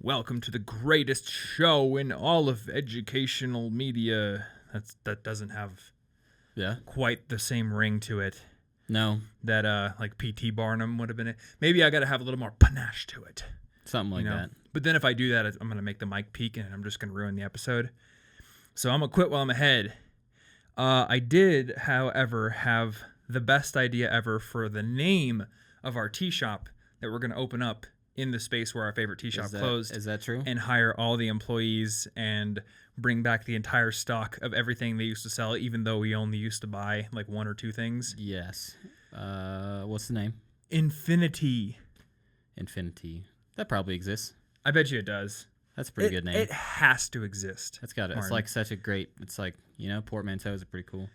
Welcome to the greatest show in all of educational media. That doesn't have quite the same ring to it. No. That like P.T. Barnum would have been it. Maybe I got to have a little more panache to it. Something like that. But then if I do that, I'm going to make the mic peak and I'm just going to ruin the episode. So I'm going to quit while I'm ahead. I did, however, have the best idea ever for the name of our tea shop that we're going to open up in the space where our favorite tea shop closed. Is that true? And hire all the employees and bring back the entire stock of everything they used to sell, even though we only used to buy like one or two things. Yes. What's the name? Infinity. That probably exists. I bet you it does. That's a pretty good name. It has to exist. That's got it. It's like such a great, it's like, portmanteaus are pretty cool.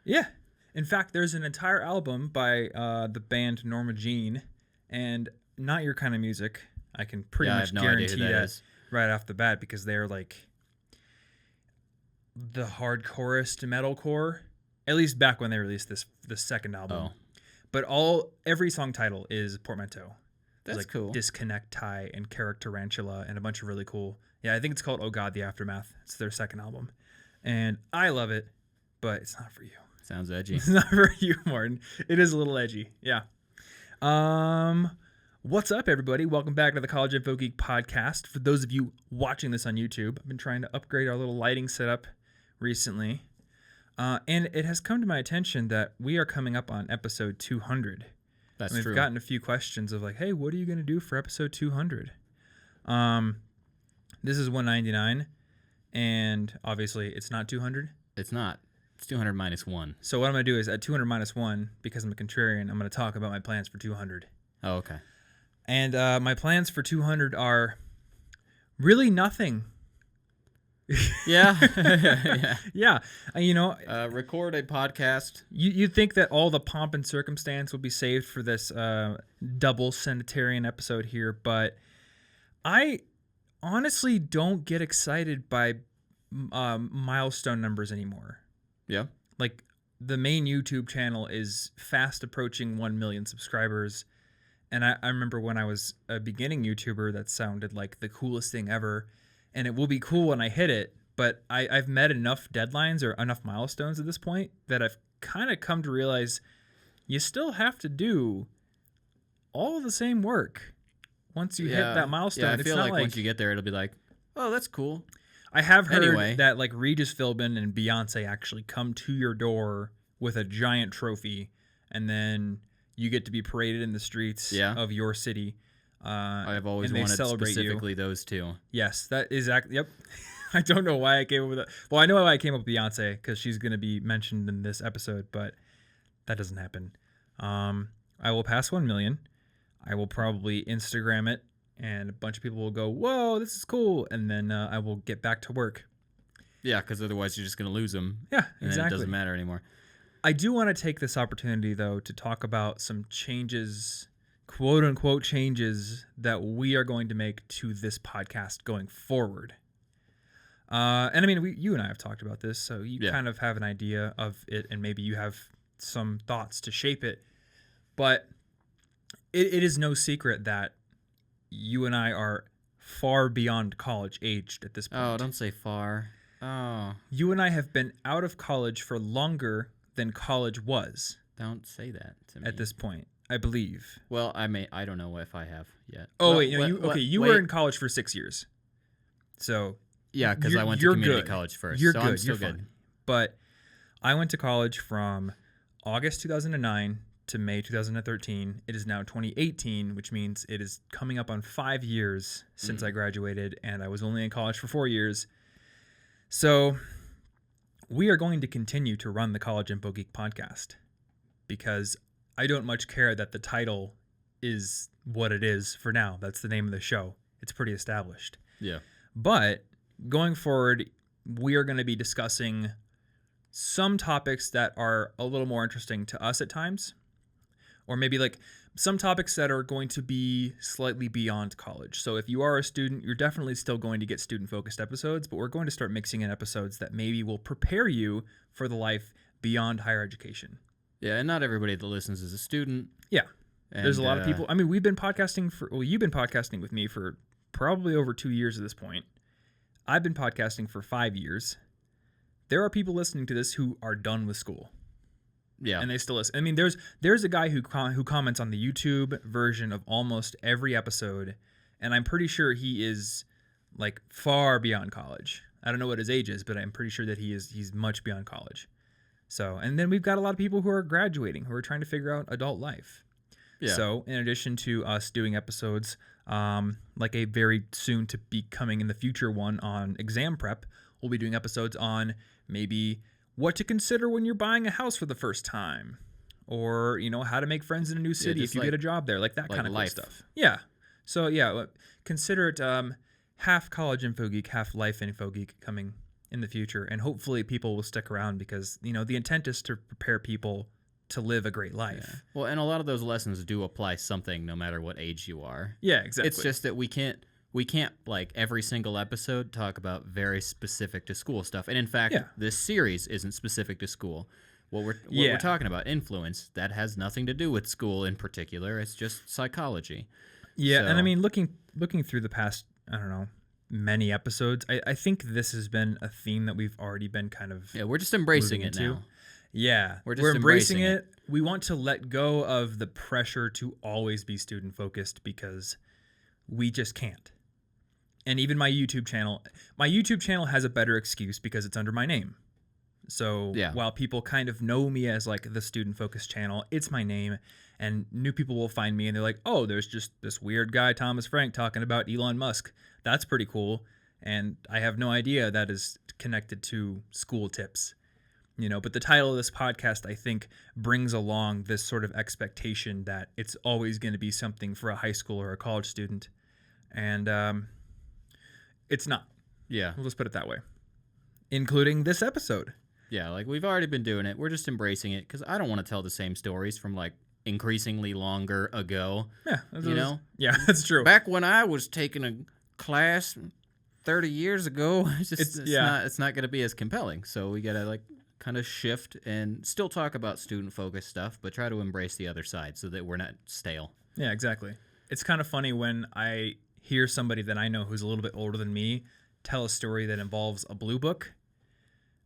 Yeah. In fact, there's an entire album by the band Norma Jean, and not your kind of music. I can pretty much guarantee that right off the bat, because they're like the hardcorest metalcore, at least back when they released the second album. But every song title is portmanteau. That's like cool. Disconnect Tie and Characterantula and a bunch of really cool. Yeah, I think it's called Oh God, the Aftermath. It's their second album. And I love it, but it's not for you. Sounds edgy. It's not for you, Martin. It is a little edgy. Yeah. What's up, everybody? Welcome back to the College Info Geek podcast. For those of you watching this on YouTube, I've been trying to upgrade our little lighting setup recently. And it has come to my attention that we are coming up on episode 200. That's true. We've gotten a few questions of like, hey, what are you going to do for episode 200? This is 199, and obviously it's not 200. It's not. It's 200 minus 1. So what I'm going to do is at 200 minus 1, because I'm a contrarian, I'm going to talk about my plans for 200. Oh, okay. And my plans for 200 are really nothing. Yeah. Yeah. Record a podcast. You'd think that all the pomp and circumstance would be saved for this double sanitarian episode here, but I honestly don't get excited by milestone numbers anymore. Yeah. Like, the main YouTube channel is fast approaching 1 million subscribers. And I remember when I was a beginning YouTuber, that sounded like the coolest thing ever. And it will be cool when I hit it. But I've met enough deadlines or enough milestones at this point that I've kind of come to realize you still have to do all the same work once you hit that milestone. Yeah, I feel like once you get there, it'll be like, oh, that's cool. I have heard that like Regis Philbin and Beyonce actually come to your door with a giant trophy, and then you get to be paraded in the streets of your city. I've always wanted specifically those two. Yes, that is exactly. Yep. I don't know why I came up with that. Well, I know why I came up with Beyonce, because she's going to be mentioned in this episode, but that doesn't happen. I will pass 1 million. I will probably Instagram it, and a bunch of people will go, whoa, this is cool. And then I will get back to work. Yeah, because otherwise you're just going to lose them. Yeah, and then it doesn't matter anymore. I do want to take this opportunity, though, to talk about some changes, quote-unquote changes, that we are going to make to this podcast going forward. And I mean, you and I have talked about this, so you kind of have an idea of it, and maybe you have some thoughts to shape it. But it is no secret that you and I are far beyond college aged at this point. Oh, don't say far. Oh. You and I have been out of college for longer than college was. Don't say that to me. At this point, I believe. Well, I don't know if I have yet. Oh, wait, no, you were in college for 6 years. So yeah, because I went to community college first. You're so good. I'm still You're good. fine. But I went to college from August 2009 to May 2013. It is now 2018, which means it is coming up on 5 years since I graduated, and I was only in college for 4 years. So we are going to continue to run the College Info Geek podcast, because I don't much care that the title is what it is for now. That's the name of the show. It's pretty established. Yeah. But going forward, we are going to be discussing some topics that are a little more interesting to us at times, or maybe like some topics that are going to be slightly beyond college. So if you are a student, you're definitely still going to get student-focused episodes, but we're going to start mixing in episodes that maybe will prepare you for the life beyond higher education. Yeah, and not everybody that listens is a student. Yeah. And there's a lot of people. I mean, you've been podcasting with me for probably over 2 years at this point. I've been podcasting for 5 years. There are people listening to this who are done with school. Yeah. And they still listen. I mean, there's a guy who comments on the YouTube version of almost every episode, and I'm pretty sure he is like far beyond college. I don't know what his age is, but I'm pretty sure that he's much beyond college. So, and then we've got a lot of people who are graduating, who are trying to figure out adult life. Yeah. So, in addition to us doing episodes, like a very soon to be coming in the future one on exam prep, we'll be doing episodes on maybe what to consider when you're buying a house for the first time, or, you know, how to make friends in a new city if you get a job there, like that kind of cool stuff. Yeah. So, yeah, consider it half college info geek, half life info geek coming in the future. And hopefully people will stick around because, you know, the intent is to prepare people to live a great life. Yeah. Well, and a lot of those lessons do apply something no matter what age you are. Yeah, exactly. It's just that we can't like every single episode talk about very specific to school stuff. And in fact, this series isn't specific to school. What we're talking about, influence, that has nothing to do with school in particular. It's just psychology. Yeah, and I mean, looking through the past, I don't know, many episodes, I think this has been a theme that we've already been kind of we're just embracing it now. Yeah, we're embracing it. We want to let go of the pressure to always be student focused because we just can't. And even my YouTube channel has a better excuse because it's under my name. So while people kind of know me as like the student focused channel, it's my name, and new people will find me and they're like, oh, there's just this weird guy, Thomas Frank, talking about Elon Musk. That's pretty cool. And I have no idea that is connected to school tips. You know, but the title of this podcast, I think, brings along this sort of expectation that it's always going to be something for a high school or a college student. And it's not. Yeah. We'll just put it that way. Including this episode. Yeah, like we've already been doing it. We're just embracing it because I don't want to tell the same stories from like increasingly longer ago. Yeah. You know? Yeah, that's true. Back when I was taking a class 30 years ago, it's not going to be as compelling. So we got to like kind of shift and still talk about student-focused stuff, but try to embrace the other side so that we're not stale. Yeah, exactly. It's kind of funny when I hear somebody that I know who's a little bit older than me tell a story that involves a blue book.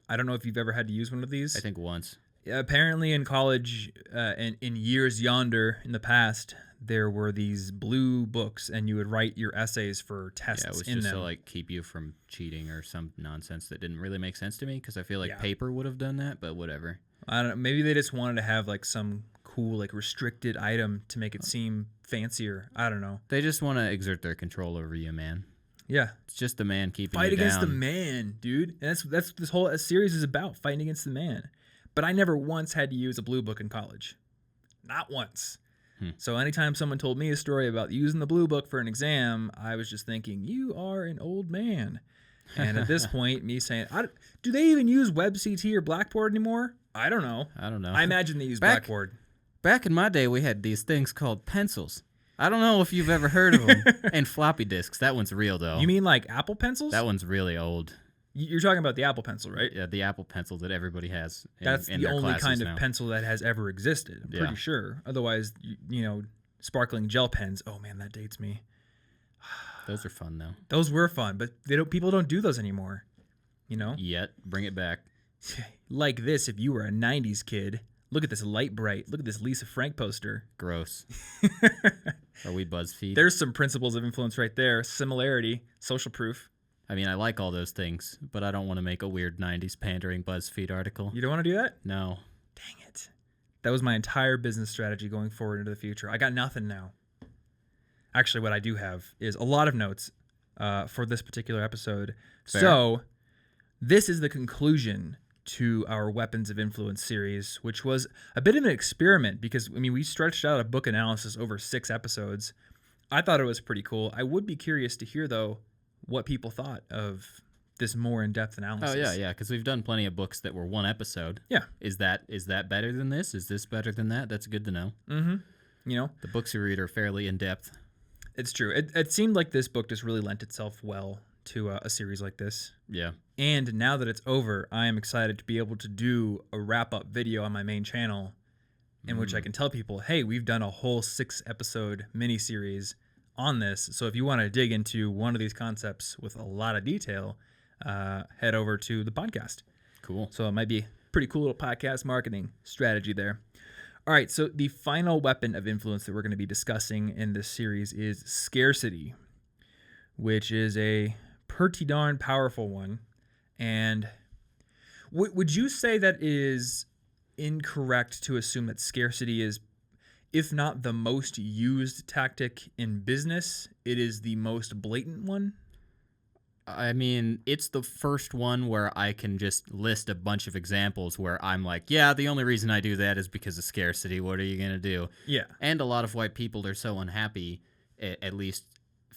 I don't know if you've ever had to use one of these. I think once. Yeah, apparently in college, in years yonder in the past, there were these blue books, and you would write your essays for tests in them. Yeah, it was just to like keep you from cheating or some nonsense that didn't really make sense to me because I feel like paper would have done that, but whatever. I don't know. Maybe they just wanted to have like some cool like restricted item to make it seem fancier. I don't know. They just want to exert their control over you, man. Yeah, it's just the man keeping you down. Fight against the man, dude. And that's this whole series is about, fighting against the man. But I never once had to use a blue book in college. Not once. So anytime someone told me a story about using the blue book for an exam, I was just thinking, you are an old man. And at this point, me saying, do they even use WebCT or Blackboard anymore? I don't know. I imagine they use Blackboard. Back in my day, we had these things called pencils. I don't know if you've ever heard of them. And floppy disks. That one's real, though. You mean like Apple pencils? That one's really old. You're talking about the Apple Pencil, right? Yeah, the Apple Pencil that everybody has. That's in the their only kind now. of pencil that has ever existed. I'm pretty sure. Otherwise, you know, sparkling gel pens. Oh man, that dates me. Those are fun though. Those were fun, but people don't do those anymore. You know? Yet, bring it back. Like this, if you were a '90s kid, look at this Light Bright. Look at this Lisa Frank poster. Gross. Are we BuzzFeed? There's some principles of influence right there. Similarity, social proof. I mean, I like all those things, but I don't want to make a weird 90s pandering BuzzFeed article. You don't want to do that? No. Dang it. That was my entire business strategy going forward into the future. I got nothing now. Actually, what I do have is a lot of notes for this particular episode. Fair. So, this is the conclusion to our Weapons of Influence series, which was a bit of an experiment because, I mean, we stretched out a book analysis over 6 episodes. I thought it was pretty cool. I would be curious to hear, though, what people thought of this more in-depth analysis. Oh, yeah, because we've done plenty of books that were one episode. Yeah. Is that better than this? Is this better than that? That's good to know. Mm-hmm. You know? The books we read are fairly in-depth. It's true. It seemed like this book just really lent itself well to a series like this. Yeah. And now that it's over, I am excited to be able to do a wrap-up video on my main channel in which I can tell people, hey, we've done a whole 6-episode miniseries on this. So if you want to dig into one of these concepts with a lot of detail, head over to the podcast. Cool. So it might be a pretty cool little podcast marketing strategy there. All right, so the final weapon of influence that we're going to be discussing in this series is scarcity, which is a pretty darn powerful one. And would you say that is incorrect to assume that scarcity is, if not the most used tactic in business, it is the most blatant one? I mean, it's the first one where I can just list a bunch of examples where I'm like, yeah, the only reason I do that is because of scarcity. What are you going to do? Yeah. And a lot of white people are so unhappy, at least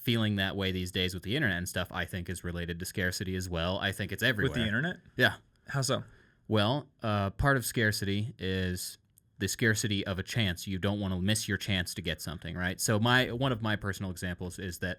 feeling that way these days with the internet and stuff, I think is related to scarcity as well. I think it's everywhere. With the internet? Yeah. How so? Well, part of scarcity is the scarcity of a chance. You don't want to miss your chance to get something, right? So one of my personal examples is that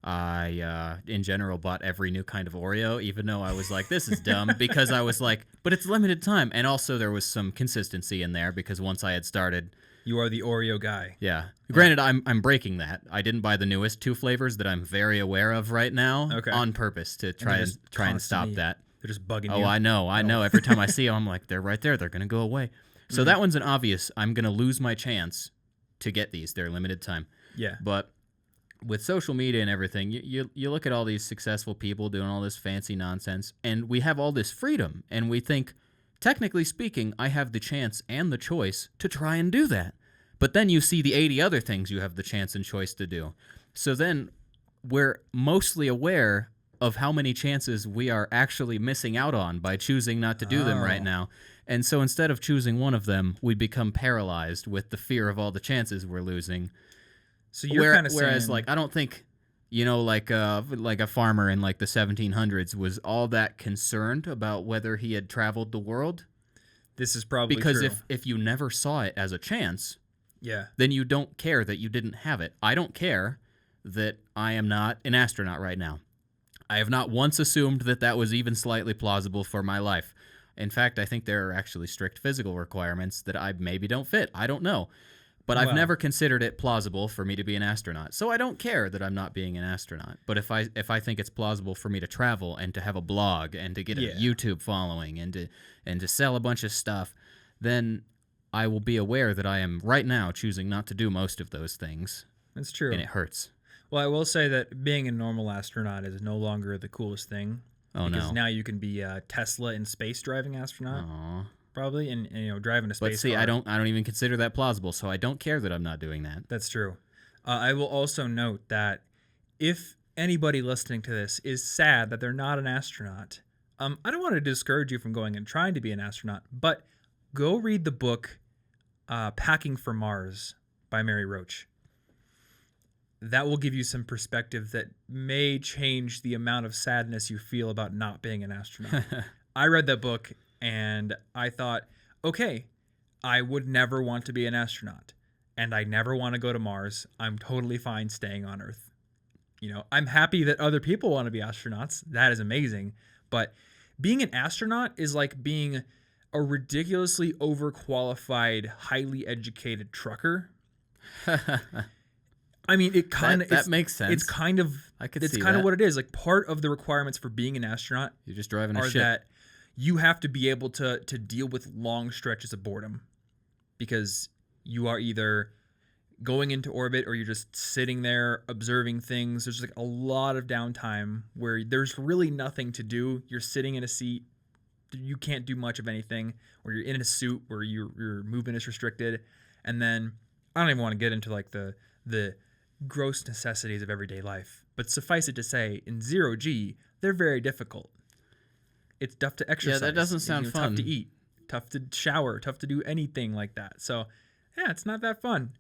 I, in general, bought every new kind of Oreo, even though I was like, this is dumb, because I was like, but it's limited time. And also there was some consistency in there because once I had started... You are the Oreo guy. Yeah. Granted, I'm breaking that. I didn't buy the newest 2 flavors that I'm very aware of right now on purpose to try and stop that. They're just bugging you. Oh, I know. Every time I see them, I'm like, they're right there. They're going to go away. So that one's an obvious, I'm going to lose my chance to get these. They're limited time. Yeah. But with social media and everything, you look at all these successful people doing all this fancy nonsense, and we have all this freedom, and we think, technically speaking, I have the chance and the choice to try and do that. But then you see the 80 other things you have the chance and choice to do. So then we're mostly aware of how many chances we are actually missing out on by choosing not to do them right now. And so instead of choosing one of them, we become paralyzed with the fear of all the chances we're losing. So you're kind of whereas, saying... like, I don't think, like a farmer in like the 1700s was all that concerned about whether he had traveled the world. This is probably because true. if you never saw it as a chance, yeah, then you don't care that you didn't have it. I don't care that I am not an astronaut right now. I have not once assumed that that was even slightly plausible for my life. In fact, I think there are actually strict physical requirements that I maybe don't fit. I don't know. But I've never considered it plausible for me to be an astronaut. So I don't care that I'm not being an astronaut. But if I think it's plausible for me to travel and to have a blog and to get a YouTube following and to sell a bunch of stuff, then I will be aware that I am right now choosing not to do most of those things. That's true. And it hurts. Well, I will say that being a normal astronaut is no longer the coolest thing. Oh, because now you can be a Tesla in space driving astronaut. Aww. Probably, and driving a space car. But see, car. I don't even consider that plausible, so I don't care that I'm not doing that. That's true. I will also note that if anybody listening to this is sad that they're not an astronaut, I don't want to discourage you from going and trying to be an astronaut, but go read the book Packing for Mars by Mary Roach. That will give you some perspective that may change the amount of sadness you feel about not being an astronaut. I read that book and I thought, okay, I would never want to be an astronaut and I never want to go to Mars. I'm totally fine staying on Earth. I'm happy that other people want to be astronauts. That is amazing. But being an astronaut is like being a ridiculously overqualified, highly educated trucker. I mean, it kind of that makes sense. It's kind of what it is. Like part of the requirements for being an astronaut, you're just driving a ship. That you have to be able to deal with long stretches of boredom, because you are either going into orbit or you're just sitting there observing things. There's like a lot of downtime where there's really nothing to do. You're sitting in a seat. You can't do much of anything, or you're in a suit where your movement is restricted. And then I don't even want to get into like the gross necessities of everyday life, but suffice it to say, in 0G, they're very difficult. It's tough to exercise. Yeah, that doesn't sound fun. Tough to eat, tough to shower, tough to do anything like that. So, yeah, it's not that fun.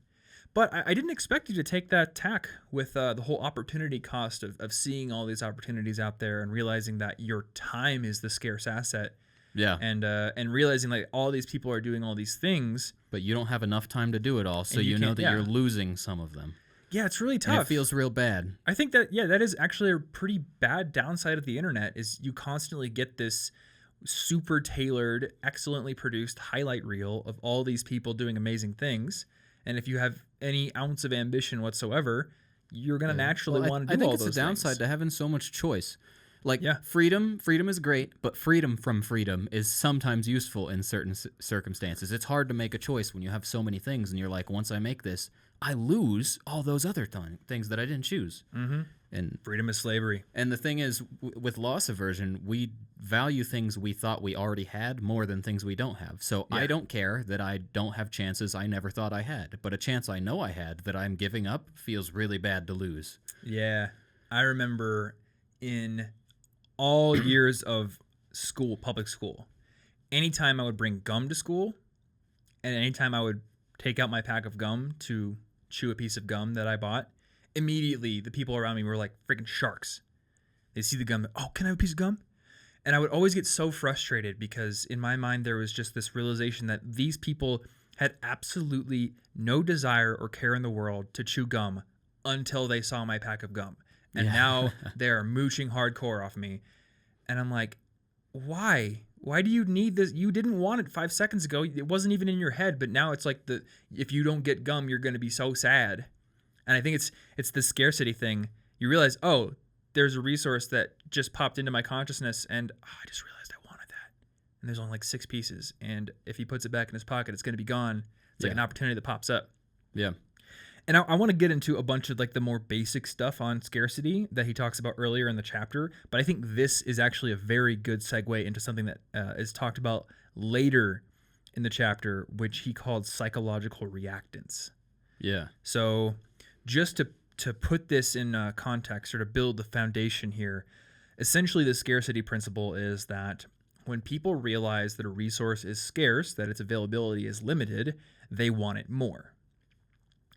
But I didn't expect you to take that tack with the whole opportunity cost of seeing all these opportunities out there and realizing that your time is the scarce asset. Yeah. And realizing like all these people are doing all these things, but you don't have enough time to do it all, so you know that you're losing some of them. Yeah, it's really tough. And it feels real bad. I think that that is actually a pretty bad downside of the internet, is you constantly get this super tailored, excellently produced highlight reel of all these people doing amazing things. And if you have any ounce of ambition whatsoever, you're going to naturally want to do all those things. I think it's a downside to having so much choice. Like, Yeah. freedom is great, but freedom from freedom is sometimes useful in certain circumstances. It's hard to make a choice when you have so many things, and you're like, once I make this, I lose all those other things that I didn't choose. Mm-hmm. And freedom is slavery. And the thing is, with loss aversion, we value things we thought we already had more than things we don't have. So I don't care that I don't have chances I never thought I had, but a chance I know I had that I'm giving up feels really bad to lose. Yeah. I remember in all years of school, public school, anytime I would bring gum to school, and anytime I would take out my pack of gum to chew a piece of gum that I bought, immediately the people around me were like freaking sharks. They see the gum, oh, can I have a piece of gum? And I would always get so frustrated because in my mind there was just this realization that these people had absolutely no desire or care in the world to chew gum until they saw my pack of gum. And now they're mooching hardcore off me. And I'm like, why? Why do you need this? You didn't want it 5 seconds ago. It wasn't even in your head, but now it's like if you don't get gum, you're going to be so sad. And I think it's the scarcity thing. You realize, oh, there's a resource that just popped into my consciousness, and I just realized I wanted that. And there's only like 6 pieces, and if he puts it back in his pocket, it's going to be gone. It's like an opportunity that pops up. Yeah. And I want to get into a bunch of like the more basic stuff on scarcity that he talks about earlier in the chapter, but I think this is actually a very good segue into something that is talked about later in the chapter, which he called psychological reactance. Yeah. So just to put this in context or to build the foundation here, essentially the scarcity principle is that when people realize that a resource is scarce, that its availability is limited, they want it more.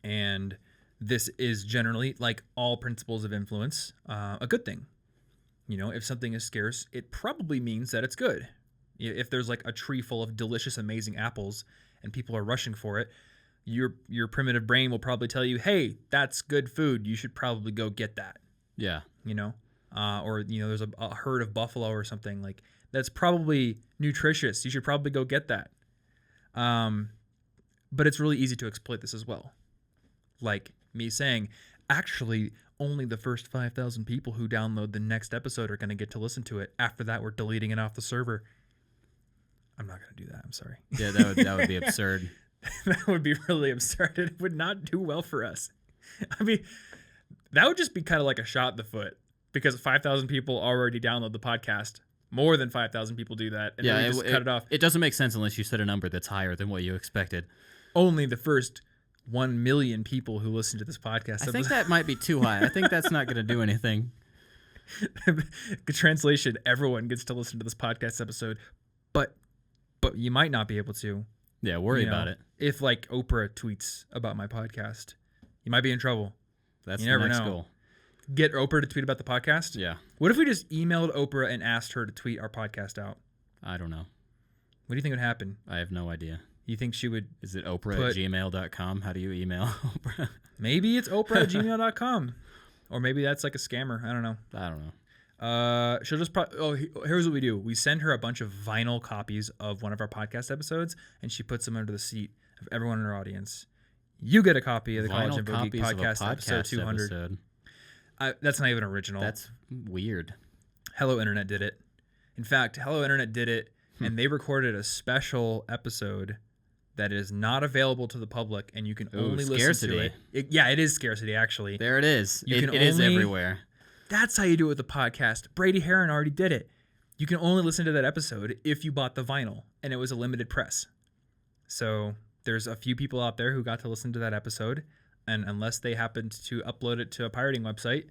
And this is generally, like all principles of influence, a good thing. You know, if something is scarce, it probably means that it's good. If there's like a tree full of delicious, amazing apples and people are rushing for it, your primitive brain will probably tell you, hey, that's good food. You should probably go get that. Yeah. You know, or, you know, there's a herd of buffalo or something like that's probably nutritious. You should probably go get that. But it's really easy to exploit this as well. Like me saying, actually, only the first 5,000 people who download the next episode are going to get to listen to it. After that, we're deleting it off the server. I'm not going to do that. I'm sorry. Yeah, that would be absurd. That would be really absurd. It would not do well for us. I mean, that would just be kind of like a shot in the foot because 5,000 people already download the podcast. More than 5,000 people do that. And then we just cut it off. It doesn't make sense unless you set a number that's higher than what you expected. Only the first 1 million people who listen to this podcast. I think that might be too high. I think that's not going to do anything. The translation, everyone gets to listen to this podcast episode, but you might not be able to. Yeah, worry about it. If like Oprah tweets about my podcast, you might be in trouble. That's you the never next know. goal. Get Oprah to tweet about the podcast? Yeah. What if we just emailed Oprah and asked her to tweet our podcast out? I don't know. What do you think would happen? I have no idea. You think she would... Is it Oprah@gmail.com? How do you email Oprah? Maybe it's Oprah@gmail.com. Or maybe that's like a scammer. I don't know. She'll just here's what we do. We send her a bunch of vinyl copies of one of our podcast episodes, and she puts them under the seat of everyone in her audience. You get a copy of the College Info Geek podcast episode 200. That's not even original. That's weird. Hello Internet did it. In fact, Hello Internet did it, and they recorded a special episode that is not available to the public, and you can only listen to it. Yeah, it is Scarcity, actually. There it is. It is everywhere. That's how you do it with the podcast. Brady Heron already did it. You can only listen to that episode if you bought the vinyl, and it was a limited press. So there's a few people out there who got to listen to that episode, and unless they happened to upload it to a pirating website,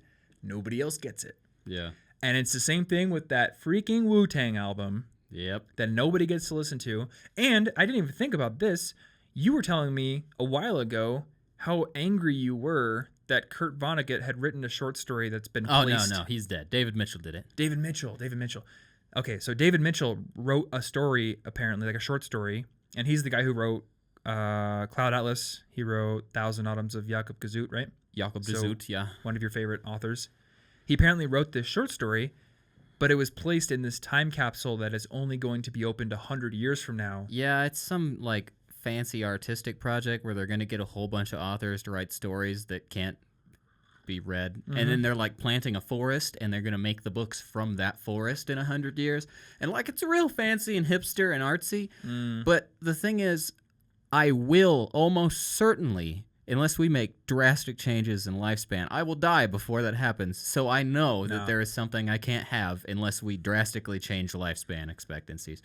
nobody else gets it. Yeah. And it's the same thing with that freaking Wu-Tang album. Yep. That nobody gets to listen to. And I didn't even think about this. You were telling me a while ago how angry you were that Kurt Vonnegut had written a short story that's been placed. Oh, no, he's dead. David Mitchell did it. David Mitchell. Okay, so David Mitchell wrote a story, apparently, like a short story, and he's the guy who wrote Cloud Atlas. He wrote 1,000 Autumns of Jakob Gazut, right? Jakob Gazut, yeah. One of your favorite authors. He apparently wrote this short story, but it was placed in this time capsule that is only going to be opened 100 years from now. Yeah, it's some like fancy artistic project where they're going to get a whole bunch of authors to write stories that can't be read. And then they're like planting a forest, and they're going to make the books from that forest in 100 years. And like, it's real fancy and hipster and artsy. But the thing is, I will almost certainly, unless we make drastic changes in lifespan, I will die before that happens. So I know that there is something I can't have unless we drastically change lifespan expectancies.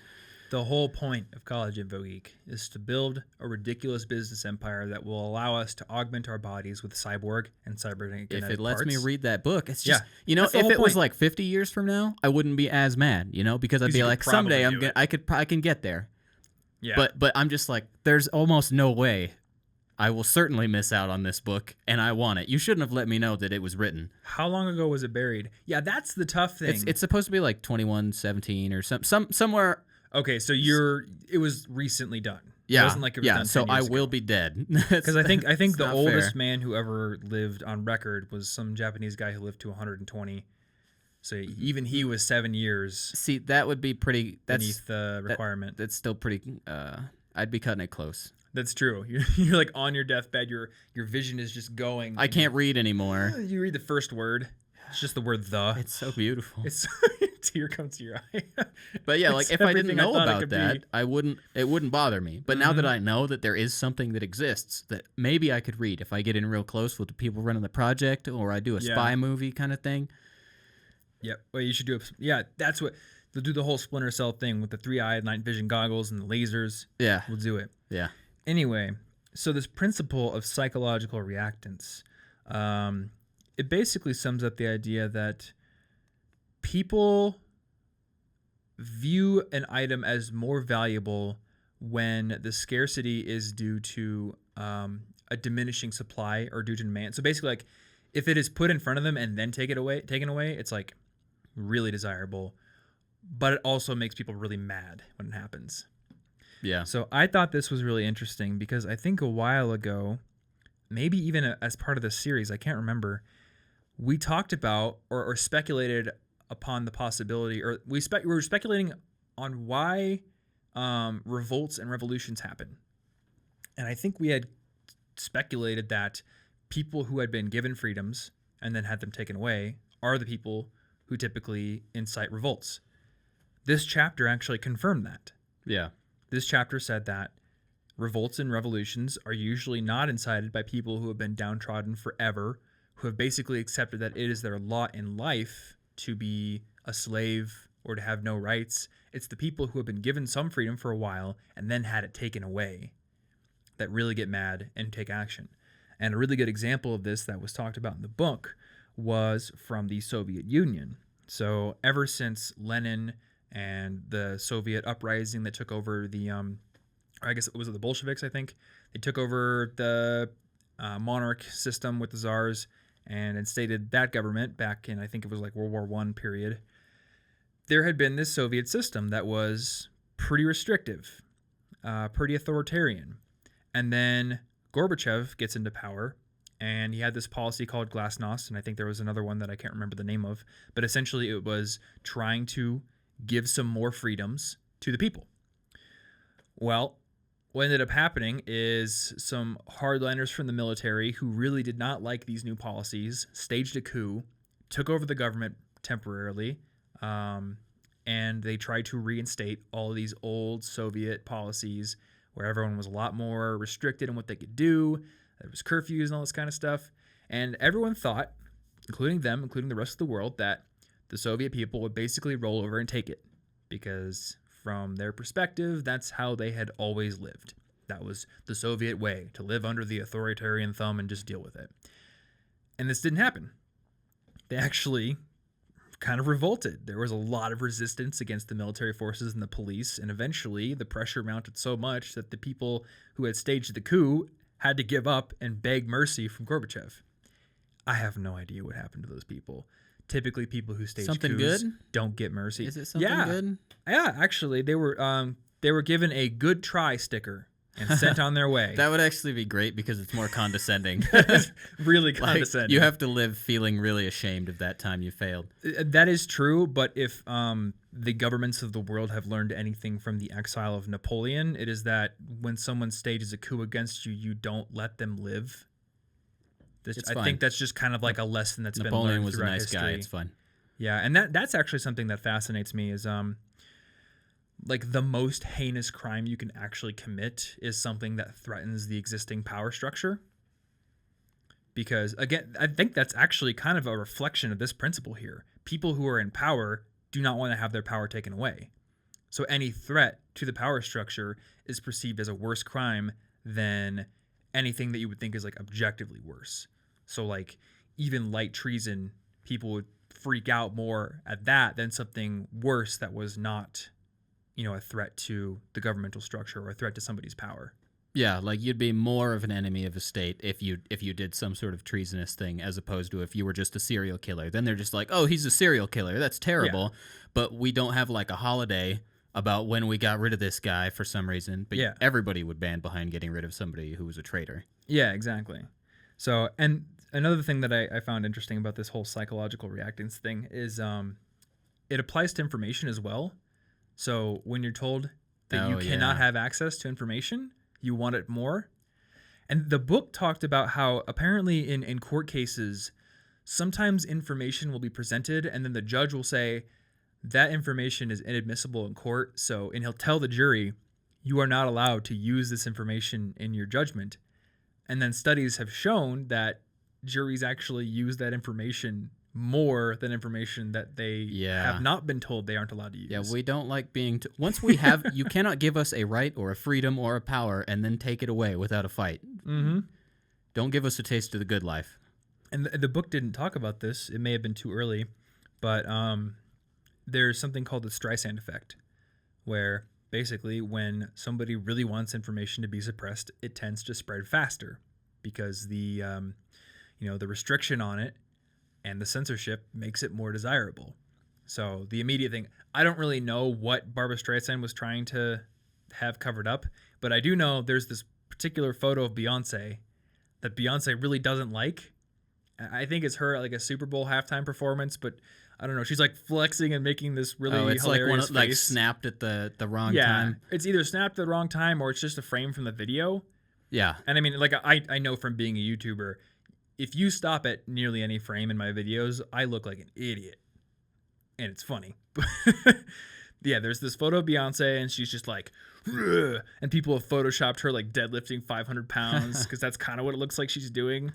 The whole point of College Info Geek is to build a ridiculous business empire that will allow us to augment our bodies with cyborg and cybernetic If it lets parts. me read that book, it's just, you know, That's the if whole it was point. like 50 years from now, I wouldn't be as mad, you know, because I'd 'Cause be you could like, someday probably do it. I can get there. Yeah. But I'm just like, there's almost no way. I will certainly miss out on this book, and I want it. You shouldn't have let me know that it was written. How long ago was it buried? Yeah, that's the tough thing. It's supposed to be like 2117 or somewhere. Okay, so it was recently done. Yeah, It wasn't like it was done so 10 I years will ago. be dead. Because I think It's the not oldest fair. man who ever lived on record was some Japanese guy who lived to 120. So even he was 7 years See, that would be pretty. beneath the requirement. That's still pretty. I'd be cutting it close. That's true. You're like on your deathbed. Your vision is just going. I can't read anymore. You read the first word. It's just the word "the." It's so beautiful. It's tear comes to your eye. But yeah, like It's if I didn't everything I know thought it about could that, be. it wouldn't bother me. But now that I know that there is something that exists that maybe I could read if I get in real close with the people running the project, or I do a spy movie kind of thing. Yep. Well, you should do it. Yeah, that's what they'll do. The whole Splinter Cell thing with the 3-eyed night vision goggles and the lasers. Yeah. We'll do it. Yeah. Anyway, so this principle of psychological reactance, it basically sums up the idea that people view an item as more valuable when the scarcity is due to a diminishing supply or due to demand. So basically, like, if it is put in front of them and then taken away, it's like really desirable, but it also makes people really mad when it happens. Yeah. So I thought this was really interesting because I think a while ago, maybe even as part of the series, I can't remember, we talked about or speculated upon the possibility, or we were speculating on why revolts and revolutions happen. And I think we had speculated that people who had been given freedoms and then had them taken away are the people who typically incite revolts. This chapter actually confirmed that. Yeah. This chapter said that revolts and revolutions are usually not incited by people who have been downtrodden forever, who have basically accepted that it is their lot in life to be a slave or to have no rights. It's the people who have been given some freedom for a while and then had it taken away that really get mad and take action. And a really good example of this that was talked about in the book was from the Soviet Union. So ever since Lenin and the Soviet uprising that took over the, I guess it was the Bolsheviks, I think. They took over the monarch system with the czars and instated that government back in, I think it was like World War I period. There had been this Soviet system that was pretty restrictive, pretty authoritarian. And then Gorbachev gets into power, and he had this policy called Glasnost, and I think there was another one that I can't remember the name of, but essentially it was trying to give some more freedoms to the people. Well, what ended up happening is some hardliners from the military who really did not like these new policies staged a coup, took over the government temporarily, and they tried to reinstate all of these old Soviet policies where everyone was a lot more restricted in what they could do. There was curfews and all this kind of stuff. And everyone thought, including them, including the rest of the world, that the Soviet people would basically roll over and take it because from their perspective, that's how they had always lived. That was the Soviet way, to live under the authoritarian thumb and just deal with it. And this didn't happen. They actually kind of revolted. There was a lot of resistance against the military forces and the police, and eventually the pressure mounted so much that the people who had staged the coup had to give up and beg mercy from Gorbachev. I have no idea what happened to those people. Typically, people who stage Something coups good? don't get mercy. Is it something good? Yeah, actually, they were given a good try sticker and sent on their way. That would actually be great because it's more condescending. Really Like, condescending. you have to live feeling really ashamed of that time you failed. That is true, but if the governments of the world have learned anything from the exile of Napoleon, it is that when someone stages a coup against you, you don't let them live. I think that's just kind of like a lesson that's Napoleon been learned was a throughout nice history. guy. It's fun. Yeah, and that's actually something that fascinates me is like the most heinous crime you can actually commit is something that threatens the existing power structure. Because again, I think that's actually kind of a reflection of this principle here. People who are in power do not want to have their power taken away. So any threat to the power structure is perceived as a worse crime than anything that you would think is like objectively worse. So like even light treason, people would freak out more at that than something worse that was not, a threat to the governmental structure or a threat to somebody's power. Yeah, like you'd be more of an enemy of a state if you did some sort of treasonous thing as opposed to if you were just a serial killer. Then they're just like, oh, he's a serial killer. That's terrible. Yeah. But we don't have like a holiday about when we got rid of this guy for some reason. But everybody would band behind getting rid of somebody who was a traitor. Yeah, exactly. So, and another thing that I found interesting about this whole psychological reactance thing is it applies to information as well. So when you're told that you cannot have access to information, you want it more. And the book talked about how apparently in court cases, sometimes information will be presented and then the judge will say that information is inadmissible in court. And he'll tell the jury, you are not allowed to use this information in your judgment. And then studies have shown that juries actually use that information more than information that they have not been told they aren't allowed to use. Yeah, we don't like being... Once we have... you cannot give us a right or a freedom or a power and then take it away without a fight. Mm-hmm. Don't give us a taste of the good life. And the book didn't talk about this. It may have been too early. But there's something called the Streisand effect, where basically when somebody really wants information to be suppressed, it tends to spread faster because the restriction on it and the censorship makes it more desirable. So the immediate thing, I don't really know what Barbra Streisand was trying to have covered up, but I do know there's this particular photo of Beyonce that Beyonce really doesn't like. I think it's her at like a Super Bowl halftime performance, but I don't know. She's like flexing and making this really it's hilarious like face. Snapped at the wrong time. Yeah, it's either snapped at the wrong time or it's just a frame from the video. Yeah. And I mean, like I know from being a YouTuber, if you stop at nearly any frame in my videos, I look like an idiot. And it's funny. Yeah, there's this photo of Beyonce, and she's just like, "Ugh," and people have photoshopped her like deadlifting 500 pounds because that's kind of what it looks like she's doing.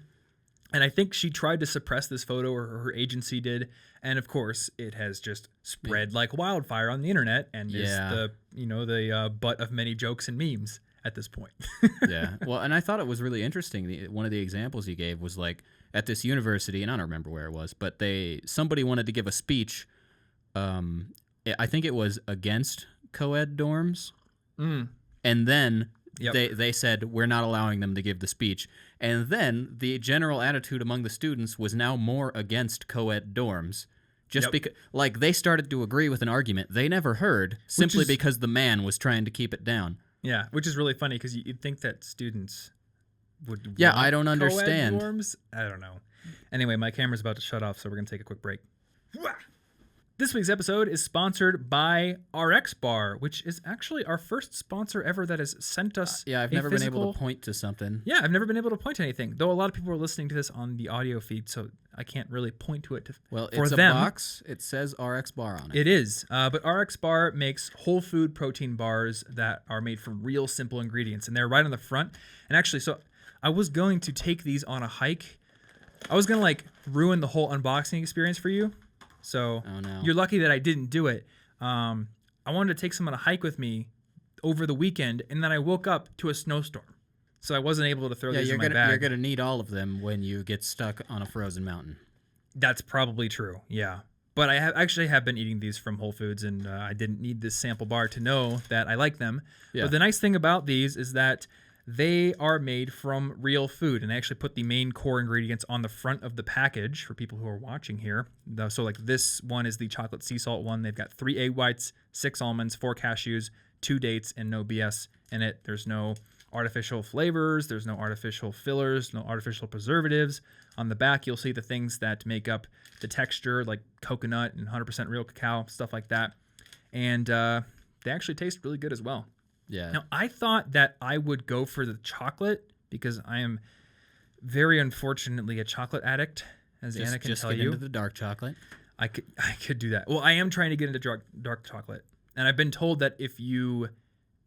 And I think she tried to suppress this photo, or her agency did. And of course, it has just spread like wildfire on the internet and is the butt of many jokes and memes at this point. Yeah. Well, and I thought it was really interesting. One of the examples you gave was like at this university, and I don't remember where it was, but somebody wanted to give a speech. I think it was against co-ed dorms. Mm. And then they said, we're not allowing them to give the speech. And then the general attitude among the students was now more against co-ed dorms. Just because, like, they started to agree with an argument they never heard simply because the man was trying to keep it down. Yeah, which is really funny because you'd think that students would. Yeah, I don't understand. Dorms? I don't know. Anyway, my camera's about to shut off, so we're going to take a quick break. This week's episode is sponsored by RXBAR, which is actually our first sponsor ever that has sent us I've never been able to point to something. Yeah, I've never been able to point to anything, though a lot of people are listening to this on the audio feed, so I can't really point to it. It's a box. It says RXBAR on it. It is, but RXBAR makes whole food protein bars that are made from real simple ingredients, and they're right on the front. And actually, so I was going to take these on a hike. I was going to ruin the whole unboxing experience for you. So You're lucky that I didn't do it. I wanted to take some on a hike with me over the weekend, and then I woke up to a snowstorm. So I wasn't able to throw these in my bag. You're going to need all of them when you get stuck on a frozen mountain. That's probably true, yeah. But I have been eating these from Whole Foods, and I didn't need this sample bar to know that I like them. Yeah. But the nice thing about these is that they are made from real food, and they actually put the main core ingredients on the front of the package for people who are watching here. So like this one is the chocolate sea salt one. They've got 3 egg whites, 6 almonds, 4 cashews, 2 dates, and no BS in it. There's no artificial flavors. There's no artificial fillers, no artificial preservatives. On the back, you'll see the things that make up the texture, like coconut and 100% real cacao, stuff like that. And they actually taste really good as well. Yeah. Now, I thought that I would go for the chocolate because I am very unfortunately a chocolate addict, as Anna can tell you. Just get into the dark chocolate. I could do that. Well, I am trying to get into dark chocolate, and I've been told that if you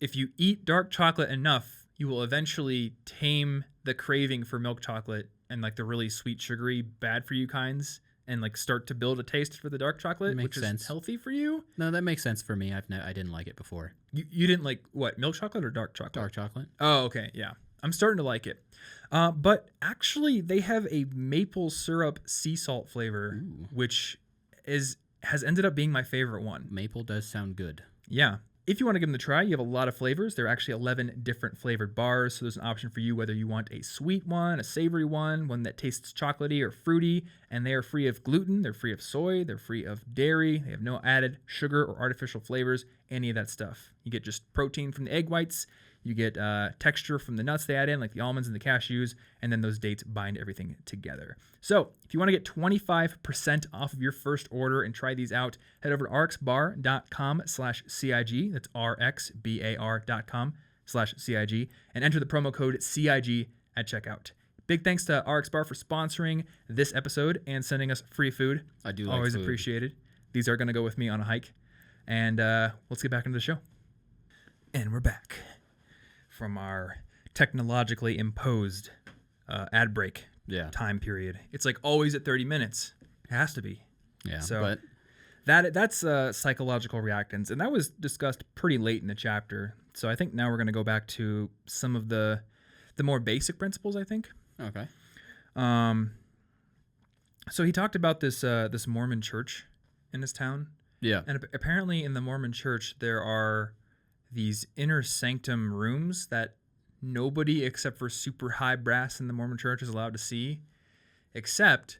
eat dark chocolate enough, you will eventually tame the craving for milk chocolate and like the really sweet, sugary, bad for you kinds, and like start to build a taste for the dark chocolate, which is healthy for you. No, that makes sense for me. I didn't like it before. You didn't like what, milk chocolate or dark chocolate? Dark chocolate. Oh, okay, yeah. I'm starting to like it. But actually, they have a maple syrup sea salt flavor, which has ended up being my favorite one. Maple does sound good. Yeah. If you want to give them a try, you have a lot of flavors. There are actually 11 different flavored bars, so there's an option for you whether you want a sweet one, a savory one that tastes chocolatey or fruity, and they are free of gluten, they're free of soy, they're free of dairy, they have no added sugar or artificial flavors, any of that stuff. You get just protein from the egg whites, you get texture from the nuts they add in, like the almonds and the cashews, and then those dates bind everything together. So if you want to get 25% off of your first order and try these out, head over to rxbar.com/CIG. That's rxbar.com/CIG, and enter the promo code CIG at checkout. Big thanks to RXBAR for sponsoring this episode and sending us free food. I do like Always food. Appreciated. These are going to go with me on a hike. And let's get back into the show. And we're back from our technologically imposed ad break time period. It's like always at 30 minutes. It has to be. Yeah. So that's psychological reactance, and that was discussed pretty late in the chapter. So I think now we're going to go back to some of the more basic principles, I think. Okay. So he talked about this Mormon church in his town. Yeah. And apparently in the Mormon church there are these inner sanctum rooms that nobody except for super high brass in the Mormon church is allowed to see, except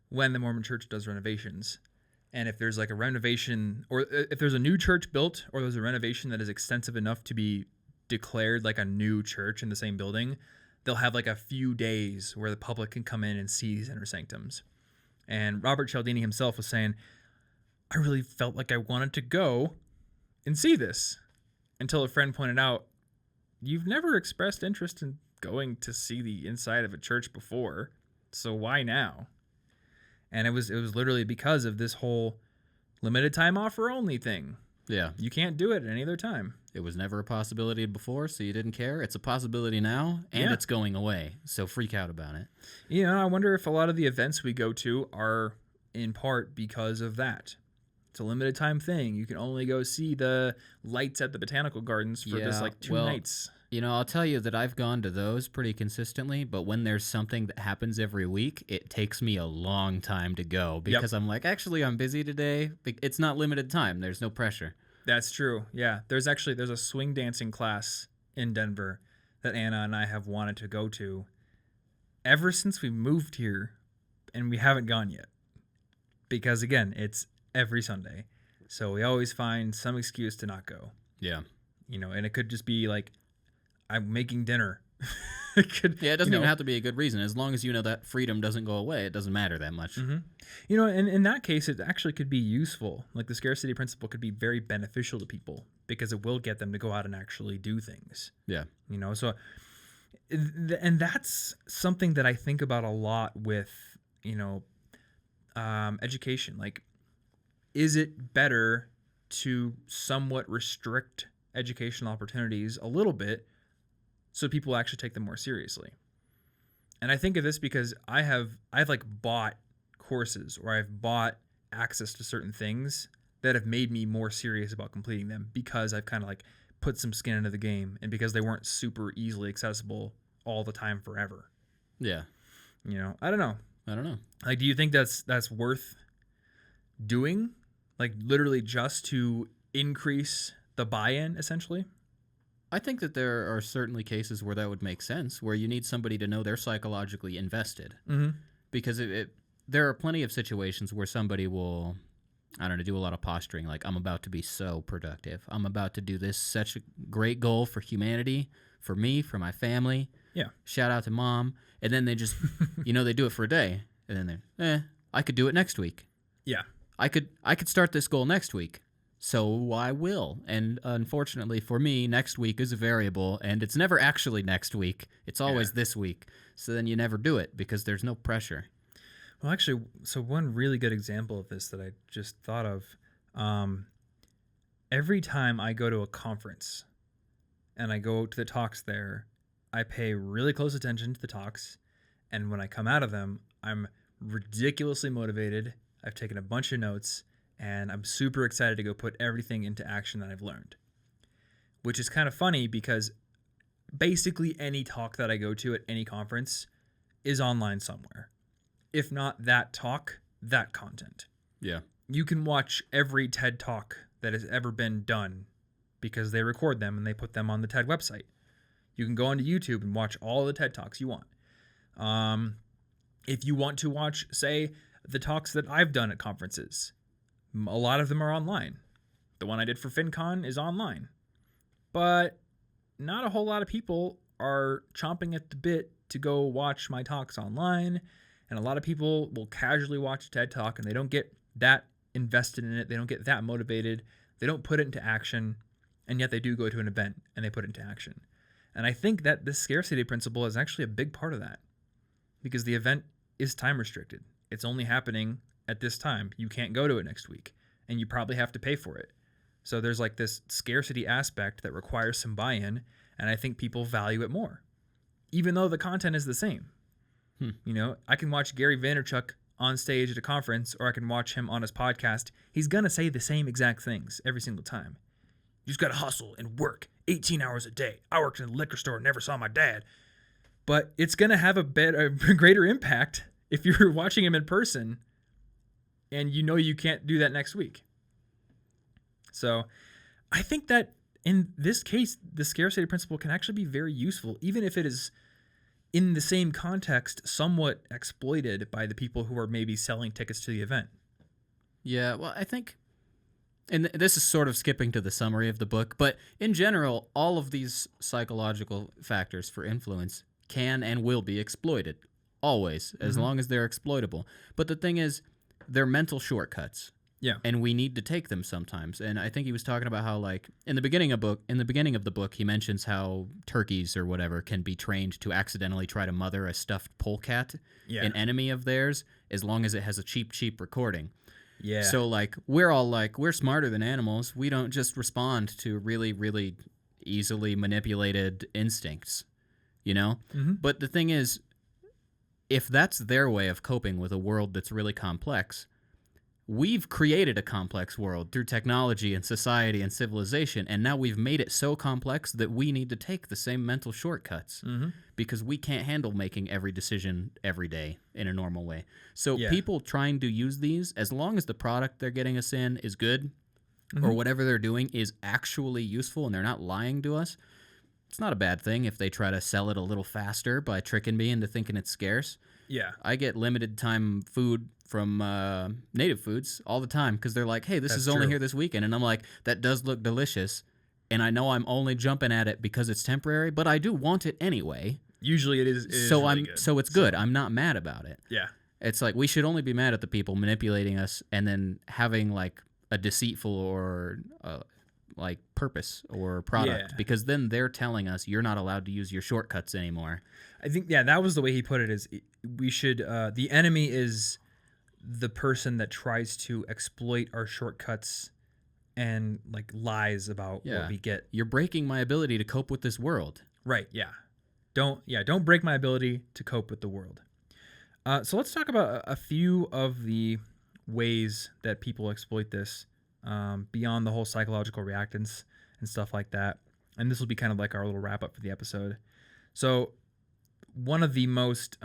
when the Mormon church does renovations. And if there's like a renovation, or if there's a new church built, or there's a renovation that is extensive enough to be declared like a new church in the same building, they'll have like a few days where the public can come in and see these inner sanctums. And Robert Cialdini himself was saying, I really felt like I wanted to go and see this, until a friend pointed out, you've never expressed interest in going to see the inside of a church before, so why now? And it was literally because of this whole limited time offer only thing. Yeah. You can't do it at any other time. It was never a possibility before, so you didn't care. It's a possibility now, and it's going away, so freak out about it. You know, I wonder if a lot of the events we go to are in part because of that. It's a limited time thing. You can only go see the lights at the botanical gardens for just like 2 nights. You know, I'll tell you that I've gone to those pretty consistently, but when there's something that happens every week, it takes me a long time to go because I'm like, actually, I'm busy today. It's not limited time. There's no pressure. That's true. Yeah. There's a swing dancing class in Denver that Anna and I have wanted to go to ever since we moved here, and we haven't gone yet. Because again, it's every Sunday. So we always find some excuse to not go. Yeah. You know, and it could just be like, I'm making dinner. It doesn't even have to be a good reason. As long as you know that freedom doesn't go away, it doesn't matter that much. Mm-hmm. You know, and in that case, it actually could be useful. Like the scarcity principle could be very beneficial to people because it will get them to go out and actually do things. Yeah. You know, so, and that's something that I think about a lot with, education. Like, is it better to somewhat restrict educational opportunities a little bit so people actually take them more seriously? And I think of this because I've like bought courses, or I've bought access to certain things that have made me more serious about completing them because I've kind of like put some skin into the game, and because they weren't super easily accessible all the time forever. Yeah. You know, I don't know. Like, do you think that's worth doing? Like, literally just to increase the buy-in, essentially? I think that there are certainly cases where that would make sense, where you need somebody to know they're psychologically invested. Mm-hmm. Because there are plenty of situations where somebody will, I don't know, do a lot of posturing, like, I'm about to be so productive. I'm about to do this, such a great goal for humanity, for me, for my family. Yeah. Shout out to mom. And then they just, they do it for a day. And then I could do it next week. Yeah. I could start this goal next week. So I will. And unfortunately for me, next week is a variable, and it's never actually next week. It's always this week. So then you never do it because there's no pressure. Well, actually, so one really good example of this that I just thought of, every time I go to a conference and I go to the talks there, I pay really close attention to the talks. And when I come out of them, I'm ridiculously motivated. I've taken a bunch of notes, and I'm super excited to go put everything into action that I've learned. Which is kind of funny because basically any talk that I go to at any conference is online somewhere. If not that talk, that content. Yeah. You can watch every TED Talk that has ever been done because they record them and they put them on the TED website. You can go onto YouTube and watch all the TED Talks you want. If you want to watch, say, the talks that I've done at conferences, a lot of them are online. The one I did for FinCon is online. But not a whole lot of people are chomping at the bit to go watch my talks online. And a lot of people will casually watch a TED Talk and they don't get that invested in it. They don't get that motivated. They don't put it into action. And yet they do go to an event and they put it into action. And I think that this scarcity principle is actually a big part of that because the event is time restricted. It's only happening at this time. You can't go to it next week and you probably have to pay for it. So there's like this scarcity aspect that requires some buy-in. And I think people value it more, even though the content is the same. You know, I can watch Gary Vaynerchuk on stage at a conference, or I can watch him on his podcast. He's going to say the same exact things every single time. You just got to hustle and work 18 hours a day. I worked in a liquor store, never saw my dad. But it's going to have a greater impact if you're watching him in person and you know you can't do that next week. So I think that in this case, the scarcity principle can actually be very useful, even if it is in the same context, somewhat exploited by the people who are maybe selling tickets to the event. Yeah, well, I think, and this is sort of skipping to the summary of the book, but in general, all of these psychological factors for influence can and will be exploited, always, as long as they're exploitable. But the thing is, they're mental shortcuts. Yeah. And we need to take them sometimes. And I think he was talking about how, like, in the beginning of the book, he mentions how turkeys or whatever can be trained to accidentally try to mother a stuffed polecat, an enemy of theirs, as long as it has a cheap recording. Yeah. So, like, we're smarter than animals. We don't just respond to really, really easily manipulated instincts, you know? But the thing is, if that's their way of coping with a world that's really complex, we've created a complex world through technology and society and civilization, and now we've made it so complex that we need to take the same mental shortcuts because we can't handle making every decision every day in a normal way. So people trying to use these, as long as the product they're getting us in is good or whatever they're doing is actually useful and they're not lying to us, it's not a bad thing if they try to sell it a little faster by tricking me into thinking it's scarce. Yeah. I get limited time food from Native Foods all the time because they're like, hey, this is only here this weekend. And I'm like, that does look delicious. And I know I'm only jumping at it because it's temporary, but I do want it anyway. Usually it is so really good. So it's good. I'm not mad about it. Yeah. It's like we should only be mad at the people manipulating us and then having like a deceitful or like purpose or product because then they're telling us you're not allowed to use your shortcuts anymore. I think, that was the way he put it, is we should, the enemy is the person that tries to exploit our shortcuts and like lies about what we get. You're breaking my ability to cope with this world. Right. Yeah. Don't break my ability to cope with the world. So let's talk about a few of the ways that people exploit this beyond the whole psychological reactance and stuff like that. And this will be kind of like our little wrap up for the episode. So one of the most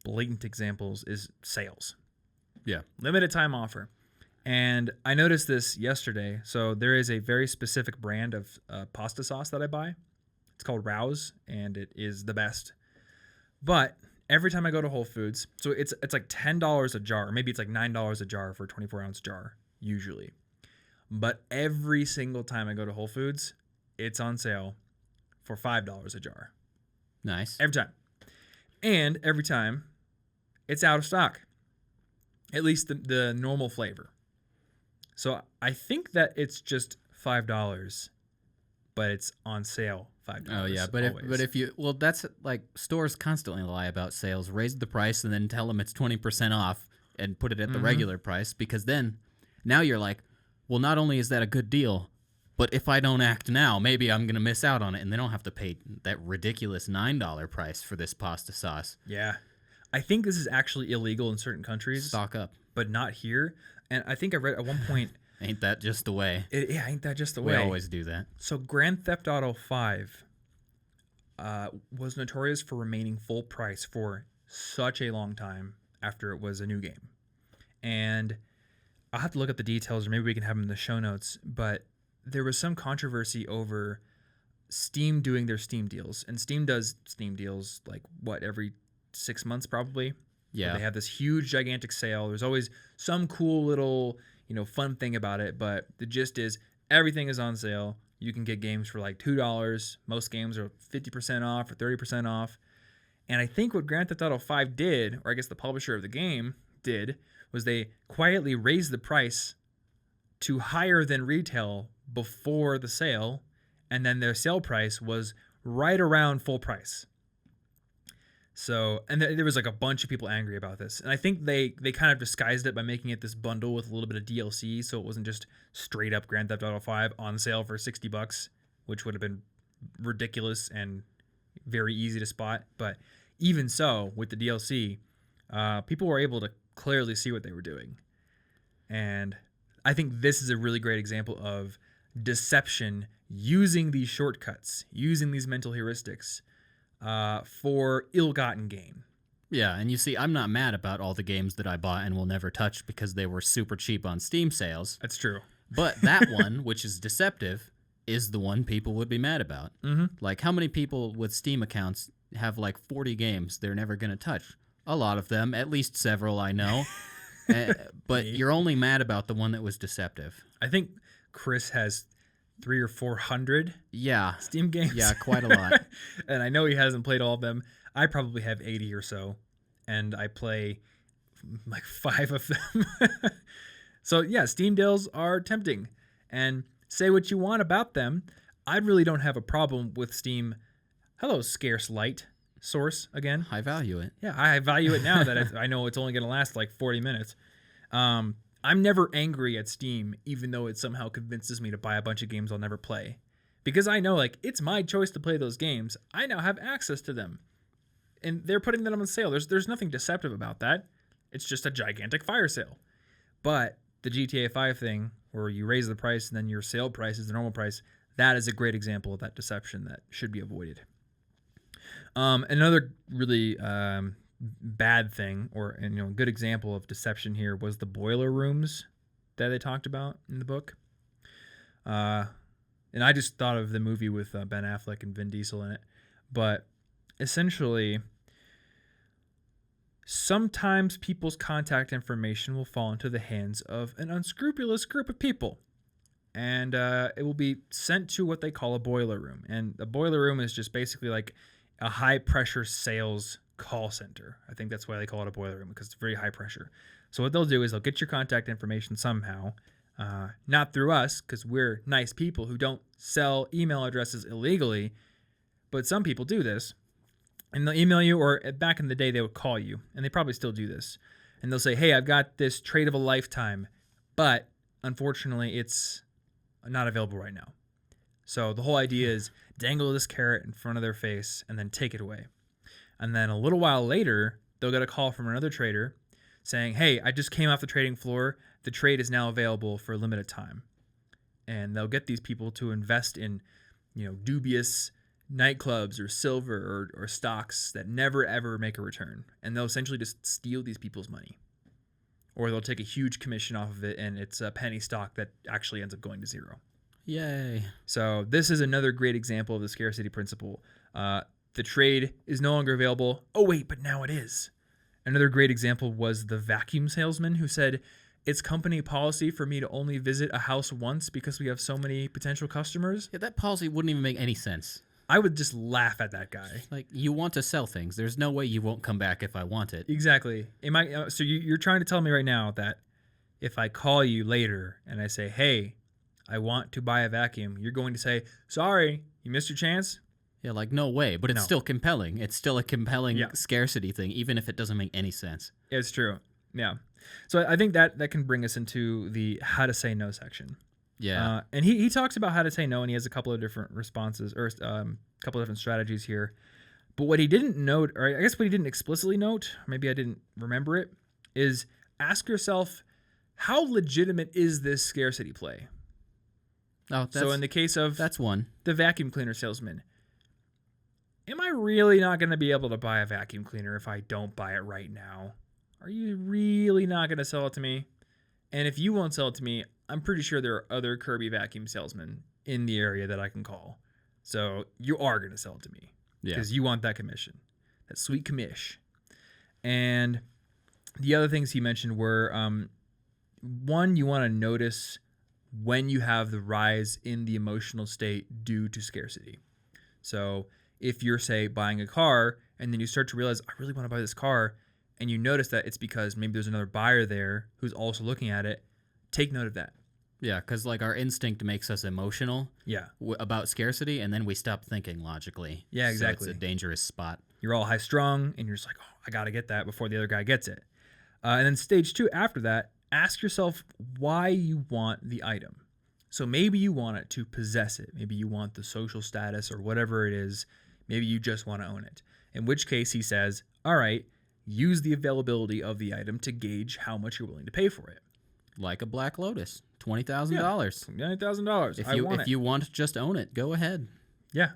blatant examples is sales. Yeah. Limited time offer. And I noticed this yesterday. So there is a very specific brand of pasta sauce that I buy. It's called Rouse, and it is the best. But every time I go to Whole Foods, so it's like $10 a jar, or maybe it's like $9 a jar for a 24-ounce jar, usually. But every single time I go to Whole Foods, it's on sale for $5 a jar. Nice. Every time. And every time, it's out of stock. At least the normal flavor. So I think that it's just $5, but it's on sale $5. Oh yeah, but if you that's like stores constantly lie about sales, raise the price and then tell them it's 20% off and put it at the regular price, because then now you're like, well, not only is that a good deal, but if I don't act now, maybe I'm going to miss out on it, and they don't have to pay that ridiculous $9 price for this pasta sauce. Yeah. I think this is actually illegal in certain countries. Stock up. But not here. And I think I read at one point... Ain't that just the way? Ain't that just the way? We always do that. So Grand Theft Auto 5 was notorious for remaining full price for such a long time after it was a new game. And I'll have to look up the details, or maybe we can have them in the show notes, but there was some controversy over Steam doing their Steam deals. And Steam does Steam deals like, every 6 months probably? Yeah. They have this huge, gigantic sale. There's always some cool little, fun thing about it, but the gist is everything is on sale. You can get games for like $2. Most games are 50% off or 30% off. And I think what Grand Theft Auto 5 did, or I guess the publisher of the game did, was they quietly raised the price to higher than retail before the sale, and then their sale price was right around full price. So, and there was like a bunch of people angry about this. And I think they kind of disguised it by making it this bundle with a little bit of DLC, so it wasn't just straight up Grand Theft Auto 5 on sale for $60, which would have been ridiculous and very easy to spot. But even so, with the DLC, people were able to clearly see what they were doing. And I think this is a really great example of deception using these shortcuts, using these mental heuristics for ill-gotten gain. Yeah, and you see, I'm not mad about all the games that I bought and will never touch because they were super cheap on Steam sales. That's true. But that one, which is deceptive, is the one people would be mad about. Mm-hmm. Like, how many people with Steam accounts have like 40 games they're never going to touch? A lot of them, at least several I know. But you're only mad about the one that was deceptive. I think Chris has 300 or 400 Steam games. Yeah, quite a lot. And I know he hasn't played all of them. I probably have 80 or so, and I play like 5 of them. So yeah, Steam deals are tempting, and say what you want about them, I really don't have a problem with Steam. Hello, scarce light source again. I value it. Yeah, I value it now that I know it's only going to last like 40 minutes. I'm never angry at Steam, even though it somehow convinces me to buy a bunch of games I'll never play. Because I know, like, it's my choice to play those games. I now have access to them. And they're putting them on sale. There's nothing deceptive about that. It's just a gigantic fire sale. But the GTA 5 thing, where you raise the price and then your sale price is the normal price, that is a great example of that deception that should be avoided. Another really bad thing, or good example of deception here, was the boiler rooms that they talked about in the book. And I just thought of the movie with Ben Affleck and Vin Diesel in it. But essentially, sometimes people's contact information will fall into the hands of an unscrupulous group of people. And it will be sent to what they call a boiler room. And a boiler room is just basically like a high-pressure sales call center. I think that's why they call it a boiler room, because it's very high pressure. So what they'll do is they'll get your contact information somehow, not through us, because we're nice people who don't sell email addresses illegally, but some people do this. And they'll email you, or back in the day they would call you, and they probably still do this. And they'll say, hey, I've got this trade of a lifetime, but unfortunately it's not available right now. So the whole idea is dangle this carrot in front of their face and then take it away. And then a little while later, they'll get a call from another trader saying, hey, I just came off the trading floor. The trade is now available for a limited time. And they'll get these people to invest in, dubious nightclubs or silver or stocks that never, ever make a return. And they'll essentially just steal these people's money. Or they'll take a huge commission off of it, and it's a penny stock that actually ends up going to zero. Yay. So this is another great example of the scarcity principle. The trade is no longer available. Oh, wait, but now it is. Another great example was the vacuum salesman who said, it's company policy for me to only visit a house once because we have so many potential customers. Yeah, that policy wouldn't even make any sense. I would just laugh at that guy. Like, you want to sell things. There's no way you won't come back if I want it. Exactly. So you're trying to tell me right now that if I call you later and I say, hey, I want to buy a vacuum, you're going to say, sorry, you missed your chance? Yeah, like, no way. But it's No. still compelling. It's still a compelling scarcity thing, even if it doesn't make any sense. It's true. Yeah. So I think that can bring us into the how to say no section. Yeah. And he talks about how to say no, and he has a couple of different responses, or a couple of different strategies here. But what he didn't note, or I guess what he didn't explicitly note, maybe I didn't remember it, is ask yourself, how legitimate is this scarcity play? Oh, so in the case of that's one. The vacuum cleaner salesman, am I really not going to be able to buy a vacuum cleaner if I don't buy it right now? Are you really not going to sell it to me? And if you won't sell it to me, I'm pretty sure there are other Kirby vacuum salesmen in the area that I can call. So you are going to sell it to me because you want that commission, that sweet commish. And the other things he mentioned were, one, you want to notice when you have the rise in the emotional state due to scarcity. So if you're, say, buying a car and then you start to realize, I really want to buy this car, and you notice that it's because maybe there's another buyer there who's also looking at it, take note of that. Yeah, because like our instinct makes us emotional about scarcity, and then we stop thinking logically. Yeah, exactly. So it's a dangerous spot. You're all high strung, and you're just like, oh, I got to get that before the other guy gets it. And then stage 2, after that, ask yourself why you want the item. So maybe you want it to possess it. Maybe you want the social status or whatever it is. Maybe you just want to own it. In which case he says, all right, use the availability of the item to gauge how much you're willing to pay for it. Like a Black Lotus, $20,000. $20,000. If you want to just own it, go ahead. Yeah.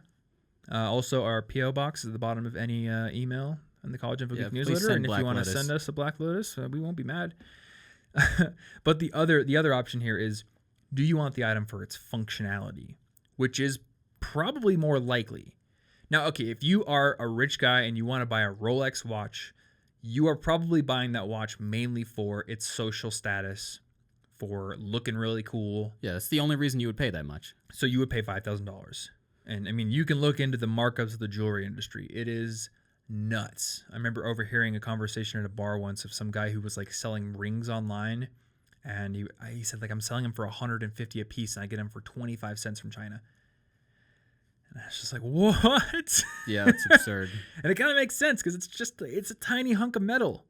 Also, our P.O. box is at the bottom of any email in the College Info Geek newsletter. And if you want to send us a Black Lotus, we won't be mad. But the other option here is, do you want the item for its functionality, which is probably more likely. Now, okay, if you are a rich guy and you want to buy a Rolex watch, you are probably buying that watch mainly for its social status, for looking really cool. Yeah, that's the only reason you would pay that much. So you would pay $5,000. And I mean, you can look into the markups of the jewelry industry. It is nuts. I remember overhearing a conversation at a bar once of some guy who was like selling rings online. And he said, like, I'm selling them for $150 a piece, and I get them for 25 cents from China. And I was just like, what? Yeah, it's absurd. And it kind of makes sense because it's a tiny hunk of metal,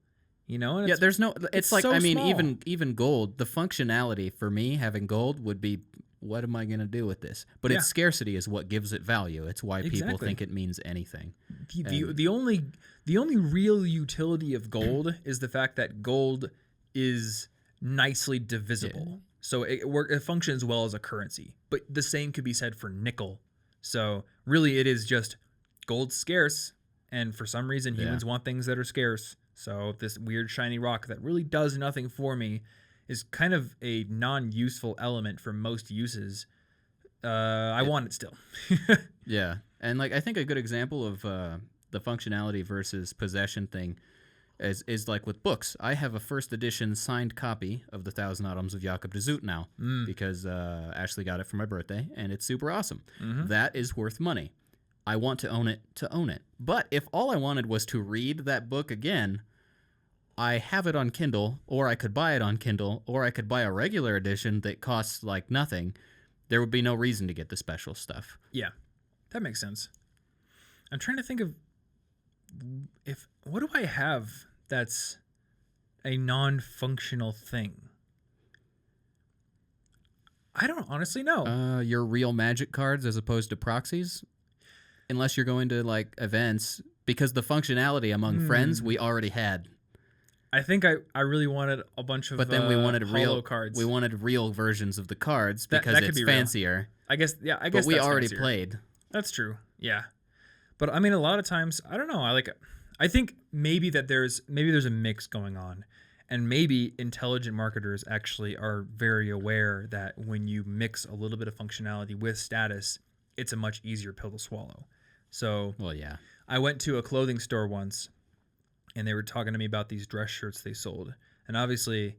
you know? And there's no, it's like, so I mean, small. even gold, the functionality for me, having gold would be, what am I going to do with this? But its scarcity is what gives it value. It's why people think it means anything. The only real utility of gold is the fact that gold is nicely divisible. Yeah. So it functions well as a currency. But the same could be said for nickel. So really it is just gold's scarce, and for some reason humans want things that are scarce. So this weird shiny rock that really does nothing for me is kind of a non-useful element for most uses. I want it still. Yeah. And like I think a good example of the functionality versus possession thing is like with books. I have a first edition signed copy of The Thousand Autumns of Jakob de Zoet now because Ashley got it for my birthday, and it's super awesome. Mm-hmm. That is worth money. I want to own it. But if all I wanted was to read that book again, I have it on Kindle, or I could buy it on Kindle, or I could buy a regular edition that costs like nothing. There would be no reason to get the special stuff. Yeah, that makes sense. I'm trying to think of what do I have that's a non-functional thing? I don't honestly know. Your real magic cards as opposed to proxies, unless you're going to like events, because the functionality among friends we already had. I think I really wanted a bunch of but then we wanted real cards. We wanted real versions of the cards because that it's fancier. I guess But we already fancier. played. That's true. Yeah. But I mean, a lot of times, I don't know. I think maybe there's a mix going on, and maybe intelligent marketers actually are very aware that when you mix a little bit of functionality with status, it's a much easier pill to swallow. So, well, yeah. I went to a clothing store once, and they were talking to me about these dress shirts they sold, and obviously,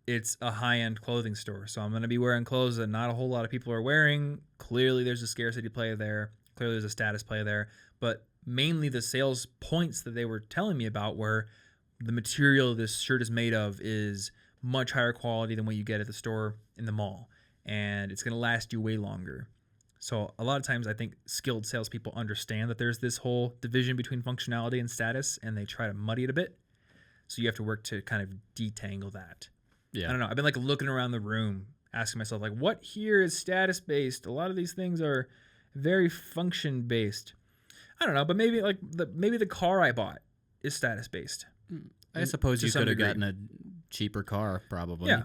it's a high-end clothing store, so I'm going to be wearing clothes that not a whole lot of people are wearing. Clearly, there's a scarcity play there. Clearly, there's a status play there, but mainly the sales points that they were telling me about were the material this shirt is made of is much higher quality than what you get at the store in the mall, and it's going to last you way longer. So a lot of times I think skilled salespeople understand that there's this whole division between functionality and status, and they try to muddy it a bit. So you have to work to kind of detangle that. Yeah. I don't know. I've been like looking around the room, asking myself like, what here is status based? A lot of these things are very function based. I don't know, but maybe like maybe the car I bought is status based. I suppose you could have gotten a cheaper car, probably. Yeah.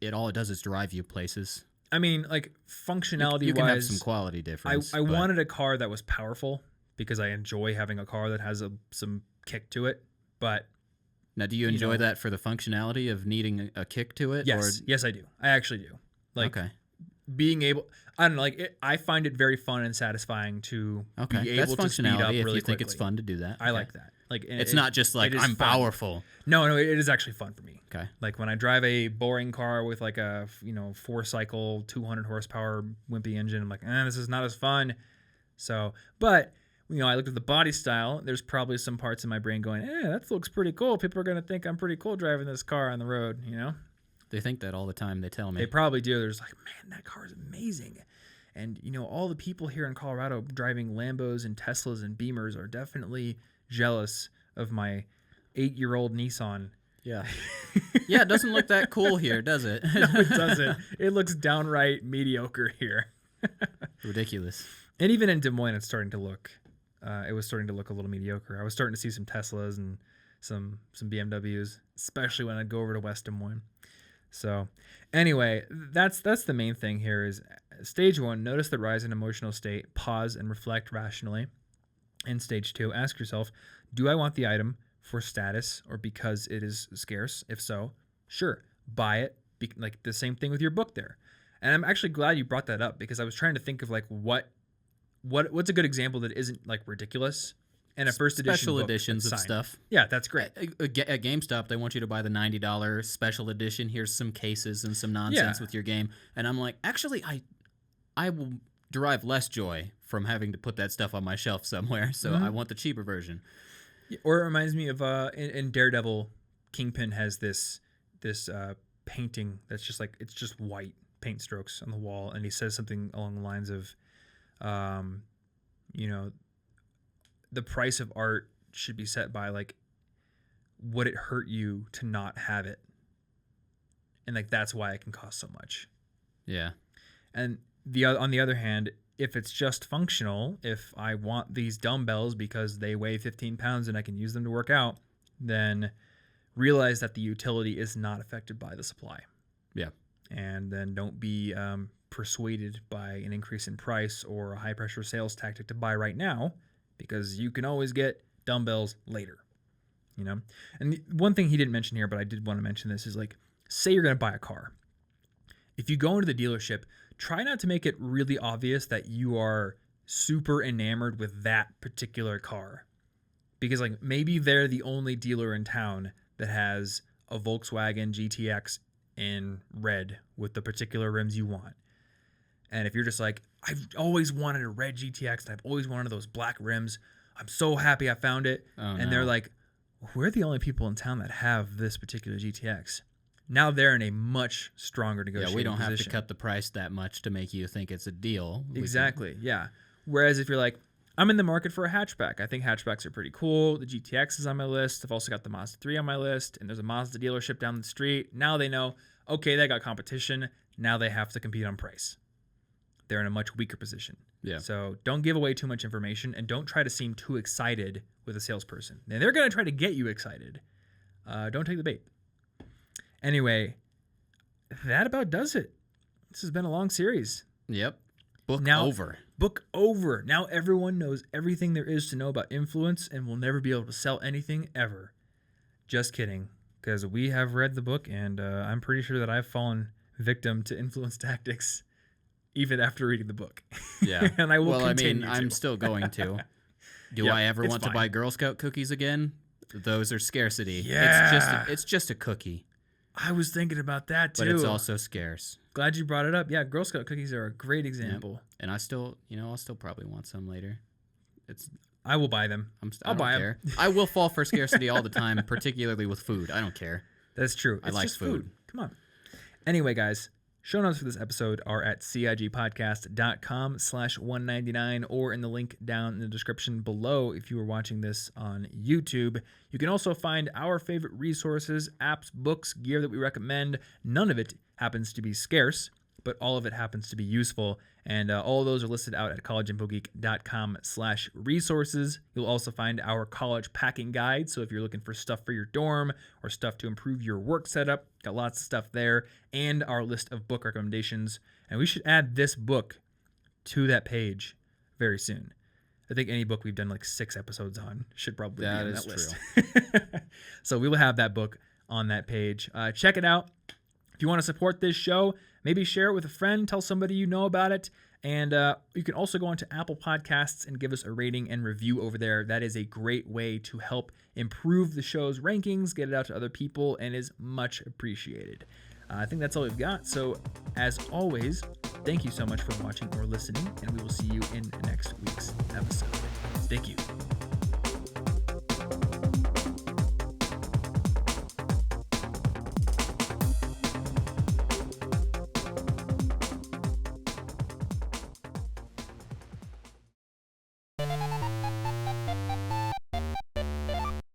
It all it does is drive you places. I mean, like functionality You can have wise, some quality difference. I wanted a car that was powerful because I enjoy having a car that has some kick to it. But now, do you enjoy that for the functionality of needing a kick to it? Yes, yes, I do. I actually do. Like okay. being able, I don't know, like I find it very fun and satisfying to be able to speed up really if you think quickly. it's fun to do that. I like that. Like it's not just like I'm powerful. No, it is actually fun for me. Okay. Like when I drive a boring car with like a 4-cycle 200 horsepower wimpy engine, I'm like, this is not as fun. So, but I looked at the body style. There's probably some parts in my brain going, that looks pretty cool. People are gonna think I'm pretty cool driving this car on the road. They think that all the time. They tell me. They probably do. There's like, man, that car is amazing. And, all the people here in Colorado driving Lambos and Teslas and Beamers are definitely jealous of my 8-year-old Nissan. Yeah. Yeah, it doesn't look that cool here, does it? No, it doesn't. It looks downright mediocre here. Ridiculous. And even in Des Moines, it was starting to look a little mediocre. I was starting to see some Teslas and some BMWs, especially when I'd go over to West Des Moines. So anyway, that's the main thing here is stage 1, notice the rise in emotional state, pause and reflect rationally. In stage 2, ask yourself, do I want the item for status or because it is scarce? If so, sure, buy it. Like the same thing with your book there. And I'm actually glad you brought that up because I was trying to think of like what's a good example that isn't like ridiculous. And a first edition special editions of stuff. Yeah, that's great. At GameStop, they want you to buy the $90 special edition. Here's some cases and some nonsense with your game. And I'm like, actually, I will derive less joy from having to put that stuff on my shelf somewhere. So I want the cheaper version. Or it reminds me of in Daredevil, Kingpin has this painting that's just like it's just white paint strokes on the wall, and he says something along the lines of, the price of art should be set by like would it hurt you to not have it, and like that's why it can cost so much. Yeah. And on the other hand, if it's just functional, if I want these dumbbells because they weigh 15 pounds and I can use them to work out, then realize that the utility is not affected by the supply. Yeah. And then don't be persuaded by an increase in price or a high pressure sales tactic to buy right now, because you can always get dumbbells later. And the one thing he didn't mention here, but I did want to mention this, is like, say you're going to buy a car. If you go into the dealership, try not to make it really obvious that you are super enamored with that particular car. Because like maybe they're the only dealer in town that has a Volkswagen GTX in red with the particular rims you want. And if you're just like, I've always wanted a red GTX and I've always wanted those black rims, I'm so happy I found it. They're like, we're the only people in town that have this particular GTX. Now they're in a much stronger negotiating position. Yeah, we don't have to cut the price that much to make you think it's a deal. Exactly, yeah. Whereas if you're like, I'm in the market for a hatchback. I think hatchbacks are pretty cool. The GTX is on my list. I've also got the Mazda 3 on my list, and there's a Mazda dealership down the street. Now they know, okay, they got competition. Now they have to compete on price. They're in a much weaker position. Yeah. So don't give away too much information, and don't try to seem too excited with a salesperson. And they're going to try to get you excited. Don't take the bait. Anyway, that about does it. This has been a long series. Yep. Book over. Now everyone knows everything there is to know about influence and will never be able to sell anything ever. Just kidding, because we have read the book, and I'm pretty sure that I've fallen victim to influence tactics even after reading the book. Yeah. And I will continue to. I'm still going to. Do I ever want to buy Girl Scout cookies again? Those are scarcity. Yeah. It's just a cookie. I was thinking about that too. But it's also scarce. Glad you brought it up. Yeah, Girl Scout cookies are a great example. Yep. And I'll still probably want some later. I will buy them. I'll buy them. I will fall for scarcity all the time, particularly with food. I don't care. That's true. I like food. Come on. Anyway, guys, show notes for this episode are at cigpodcast.com/199 or in the link down in the description below if you are watching this on YouTube. You can also find our favorite resources, apps, books, gear that we recommend. None of it happens to be scarce, but all of it happens to be useful. And all of those are listed out at collegeinfogeek.com/resources. You'll also find our college packing guide. So if you're looking for stuff for your dorm or stuff to improve your work setup, got lots of stuff there, and our list of book recommendations. And we should add this book to that page very soon. I think any book we've done like 6 episodes on should probably be on that list. So we will have that book on that page. Check it out. If you want to support this show, maybe share it with a friend, tell somebody you know about it. And you can also go onto Apple Podcasts and give us a rating and review over there. That is a great way to help improve the show's rankings, get it out to other people, and is much appreciated. I think that's all we've got. So, as always, thank you so much for watching or listening, and we will see you in next week's episode. Thank you.